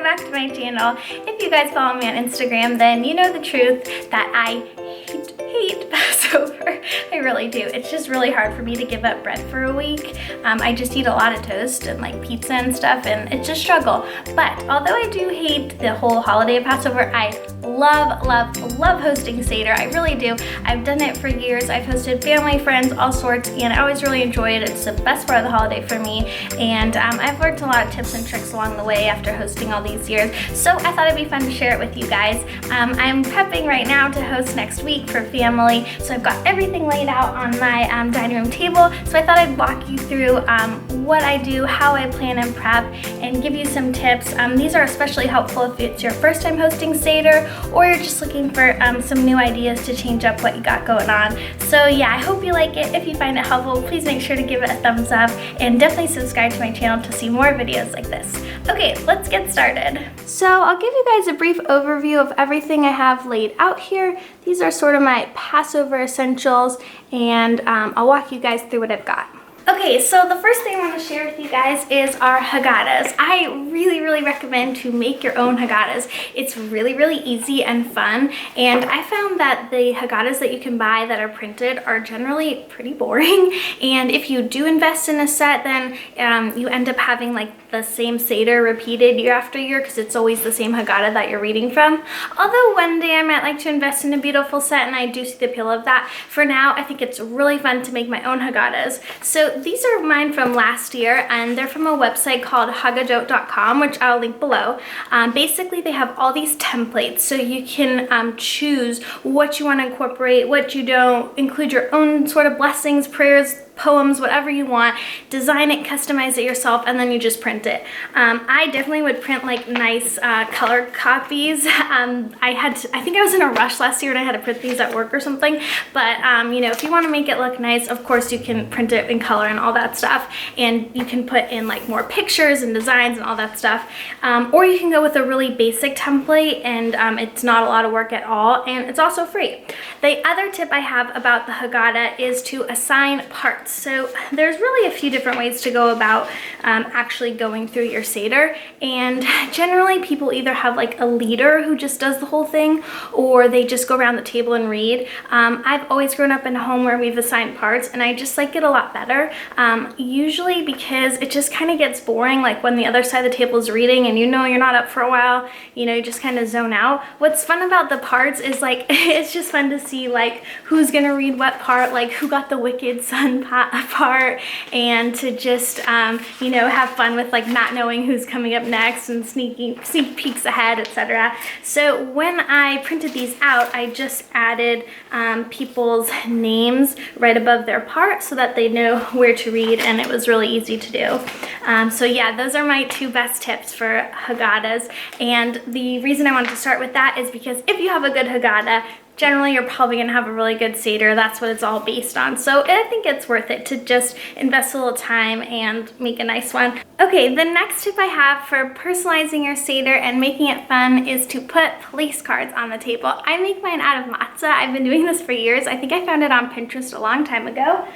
back to my channel. If you guys follow me on Instagram, then you know the truth that I hate Passover. I really do. It's just really hard for me to give up bread for a week. I just eat a lot of toast and like pizza and stuff, and it's a struggle. But although I do hate the whole holiday of Passover, I love hosting Seder. I really do. I've done it for years. I've hosted family, friends, all sorts, and I always really enjoy it. It's the best part of the holiday for me, and I've learned a lot of tips and tricks along the way after hosting all these years, so I thought it'd be fun to share it with you guys. I'm prepping right now to host next week for family, so I've got everything laid out on my dining room table, so I thought I'd walk you through what I do, how I plan and prep, and give you some tips. These are especially helpful if it's your first time hosting Seder, or you're just looking for some new ideas to change up what you got going on. So yeah, I hope you like it. If you find it helpful, please make sure to give it a thumbs up, and definitely subscribe to my channel to see more videos like this. Okay, let's get started. So I'll give you guys a brief overview of everything I have laid out here. These are sort of my Passover essentials, and I'll walk you guys through what I've got. Okay, so the first thing I want to share with you guys is our Haggadahs. I really recommend to make your own Haggadahs. It's really easy and fun, and I found that the Haggadahs that you can buy that are printed are generally pretty boring, and if you do invest in a set, then you end up having like the same Seder repeated year after year because it's always the same Haggadah that you're reading from. Although one day I might like to invest in a beautiful set, and I do see the appeal of that. For now, I think it's really fun to make my own Haggadahs. So these are mine from last year, and they're from a website called HAGGADAH.com, which I'll link below. Basically, they have all these templates, so you can choose what you want to incorporate, what you don't, include your own sort of blessings, prayers, poems, whatever you want, design it, customize it yourself, and then you just print it. I definitely would print like nice color copies. I think I was in a rush last year and I had to print these at work or something, but you know, if you want to make it look nice, of course you can print it in color and all that stuff, and you can put in like more pictures and designs and all that stuff, or you can go with a really basic template, and it's not a lot of work at all, and it's also free. The other tip I have about the Haggadah is to assign parts. So there's really a few different ways to go about actually going through your Seder, and generally people either have like a leader who just does the whole thing, or they just go around the table and read. I've always grown up in a home where we've assigned parts, and I just like it a lot better, usually because it just kind of gets boring, like when the other side of the table is reading and you know you're not up for a while, you know, you just kind of zone out. What's fun about the parts is like it's just fun to see like who's gonna read what part, like who got the wicked son part, and to just you know, have fun with like not knowing who's coming up next and sneak peeks ahead, etc. So when I printed these out, I just added people's names right above their part so that they know where to read, and it was really easy to do. So yeah, those are my two best tips for Haggadahs, and the reason I wanted to start with that is because if you have a good Haggadah, generally you're probably gonna have a really good Seder. That's what it's all based on. So I think it's worth it to just invest a little time and make a nice one. Okay, the next tip I have for personalizing your Seder and making it fun is to put place cards on the table. I make mine out of matzah. I've been doing this for years. I think I found it on Pinterest a long time ago.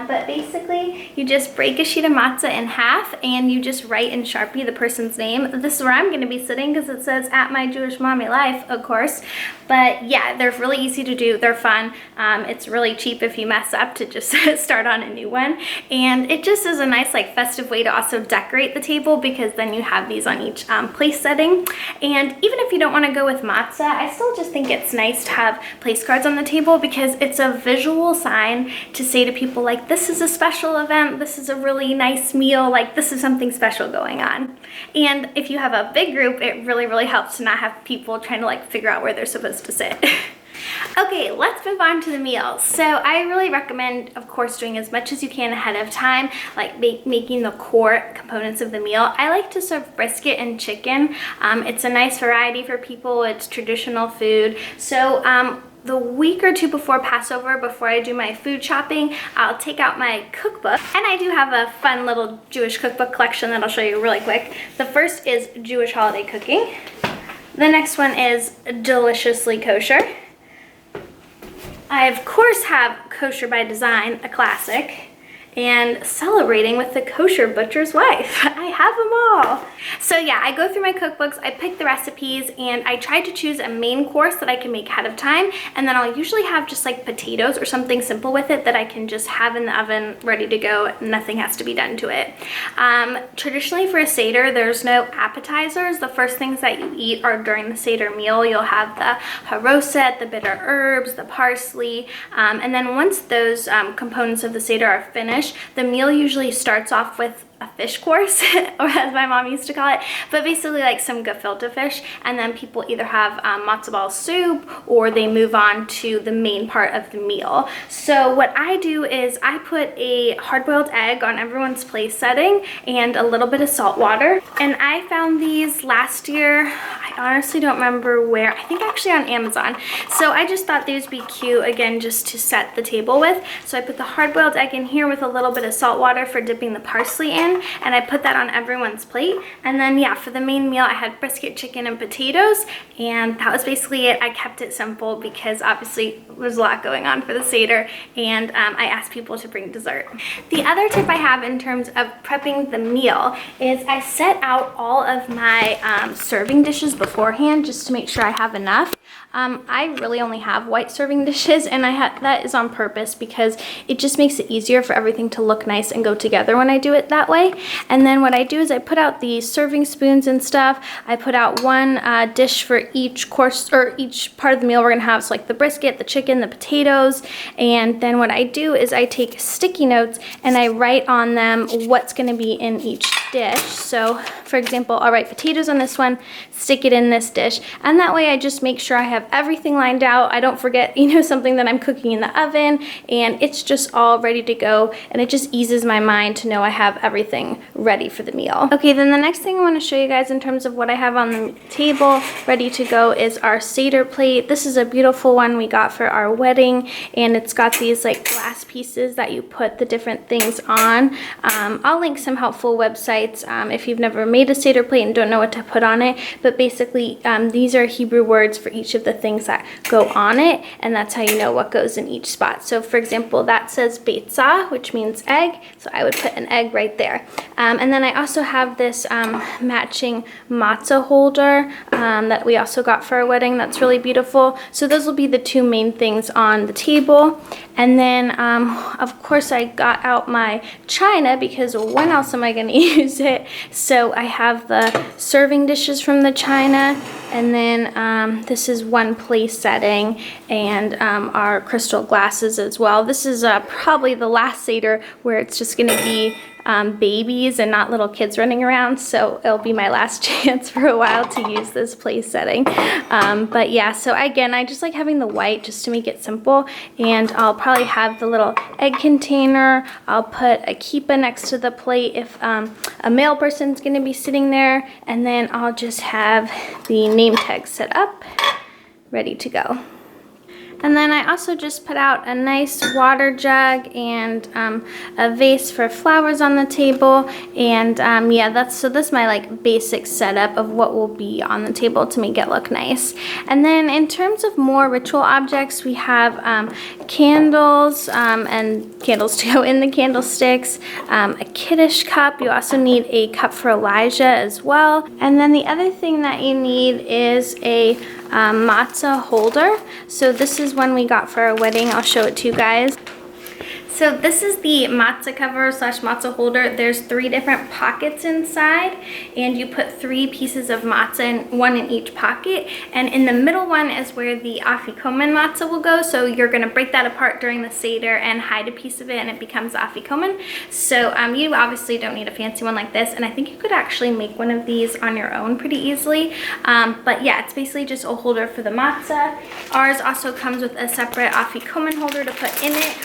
But basically, you just break a sheet of matzah in half, and you just write in Sharpie the person's name. This is where I'm going to be sitting because it says "at my Jewish mommy life," of course. But yeah, they're really easy to do. They're fun. It's really cheap if you mess up to just start on a new one. And it just is a nice like festive way to also decorate the table, because then you have these on each place setting. And even if you don't want to go with matzah, I still just think it's nice to have place cards on the table, because it's a visual sign to say to people like, this is a special event, this is a really nice meal, like this is something special going on. And if you have a big group, it really helps to not have people trying to like figure out where they're supposed to sit. Okay, let's move on to the meal. So I really recommend, of course, doing as much as you can ahead of time, like making the core components of the meal. I like to serve brisket and chicken. It's a nice variety for people. It's traditional food. So the week or two before Passover, before I do my food shopping, I'll take out my cookbook, and I do have a fun little Jewish cookbook collection that I'll show you really quick. The first is Jewish Holiday Cooking. The next one is Deliciously Kosher. I of course have Kosher by Design, a classic, and Celebrating with the Kosher Butcher's Wife. I I have them all. So yeah, I go through my cookbooks, I pick the recipes, and I try to choose a main course that I can make ahead of time, and then I'll usually have just like potatoes or something simple with it that I can just have in the oven ready to go. Nothing has to be done to it. Traditionally for a Seder, there's no appetizers. The first things that you eat are during the Seder meal. You'll have the haroset, the bitter herbs, the parsley, and then once those components of the Seder are finished, the meal usually starts off with a fish course, or as my mom used to call it, but basically like some gefilte fish, and then people either have matzo ball soup or they move on to the main part of the meal. So what I do is I put a hard-boiled egg on everyone's place setting and a little bit of salt water, and I found these last year. I honestly don't remember where. I think actually on Amazon. So I just thought these would be cute, again, just to set the table with. So I put the hard-boiled egg in here with a little bit of salt water for dipping the parsley in, and I put that on everyone's plate. And then yeah, for the main meal I had brisket, chicken, and potatoes, and that was basically it. I kept it simple because obviously there's a lot going on for the Seder, and I asked people to bring dessert. The other tip I have in terms of prepping the meal is I set out all of my serving dishes beforehand just to make sure I have enough. I really only have white serving dishes, and that is on purpose because it just makes it easier for everything to look nice and go together when I do it that way. And then what I do is I put out the serving spoons and stuff. I put out one dish for each course or each part of the meal we're gonna have, so like the brisket, the chicken, the potatoes. And then what I do is I take sticky notes and I write on them what's gonna be in each dish. So for example, I'll write potatoes on this one, stick it in this dish, and that way I just make sure I have everything lined out. I don't forget, you know, something that I'm cooking in the oven, and it's just all ready to go, and it just eases my mind to know I have everything ready for the meal. Okay, then the next thing I want to show you guys in terms of what I have on the table ready to go is our Seder plate. This is a beautiful one we got for our wedding, and it's got these like glass pieces that you put the different things on. I'll link some helpful websites if you've never made a Seder plate and don't know what to put on it, but basically these are Hebrew words for each of the things that go on it, and that's how you know what goes in each spot. So for example, that says beitzah, which means egg, so I would put an egg right there. And then I also have this matching matzah holder that we also got for our wedding. That's really beautiful. So those will be the two main things on the table. And then of course I got out my china because when else am I going to use it? So I have the serving dishes from the china, and then this is one place setting, and our crystal glasses as well. This is probably the last Seder where it's just going to be babies and not little kids running around, so it'll be my last chance for a while to use this place setting. But yeah, so again, I just like having the white just to make it simple, and I'll probably have the little egg container. I'll put a kippah next to the plate if a male person's going to be sitting there, and then I'll just have the name tag set up, ready to go. And then I also just put out a nice water jug and a vase for flowers on the table. And yeah, this is my like basic setup of what will be on the table to make it look nice. And then in terms of more ritual objects, we have candles and candles to go in the candlesticks, a Kiddush cup. You also need a cup for Elijah as well. And then the other thing that you need is a matzah holder. So this is one we got for our wedding. I'll show it to you guys. So this is the matzah cover / matzah holder. There's 3 different pockets inside, and you put 3 pieces of matzah, one in each pocket. And in the middle one is where the afikomen matzah will go. So you're gonna break that apart during the Seder and hide a piece of it, and it becomes afikomen. So you obviously don't need a fancy one like this, and I think you could actually make one of these on your own pretty easily. But yeah, it's basically just a holder for the matzah. Ours also comes with a separate afikomen holder to put in it.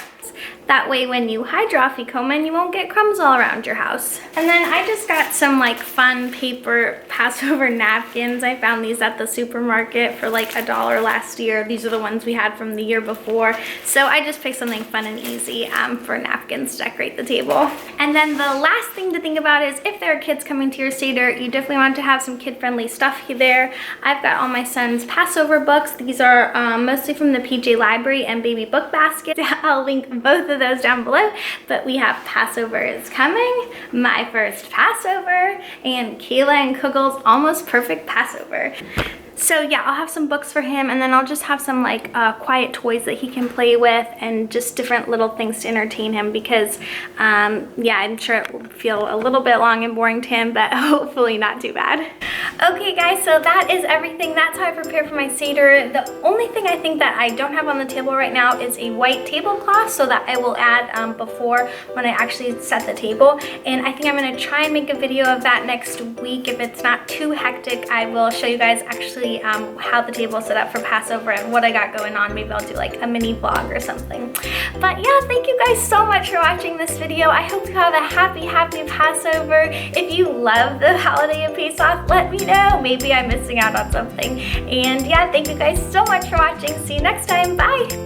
That way when you hide your afikomen, you won't get crumbs all around your house. And then I just got some like fun paper Passover napkins. I found these at the supermarket for like $1 last year. These are the ones we had from the year before. So I just picked something fun and easy for napkins to decorate the table. And then the last thing to think about is if there are kids coming to your Seder, you definitely want to have some kid-friendly stuff there. I've got all my son's Passover books. These are mostly from the PJ Library and Baby Book Basket. I'll link both of those down below. But we have Passover Is Coming, My First Passover, and Kayla and Kugel's Almost Perfect Passover. So yeah, I'll have some books for him, and then I'll just have some like quiet toys that he can play with and just different little things to entertain him because yeah, I'm sure it will feel a little bit long and boring to him, but hopefully not too bad. Okay guys, so that is everything. That's how I prepare for my Seder. The only thing I think that I don't have on the table right now is a white tablecloth, so that I will add before when I actually set the table. And I think I'm gonna try and make a video of that next week. If it's not too hectic, I will show you guys actually how the table is set up for Passover and what I got going on. Maybe I'll do like a mini vlog or something. But yeah, thank you guys so much for watching this video. I hope you have a happy Passover. If you love the holiday of Pesach, let me know. Maybe I'm missing out on something. And yeah, thank you guys so much for watching. See you next time. Bye.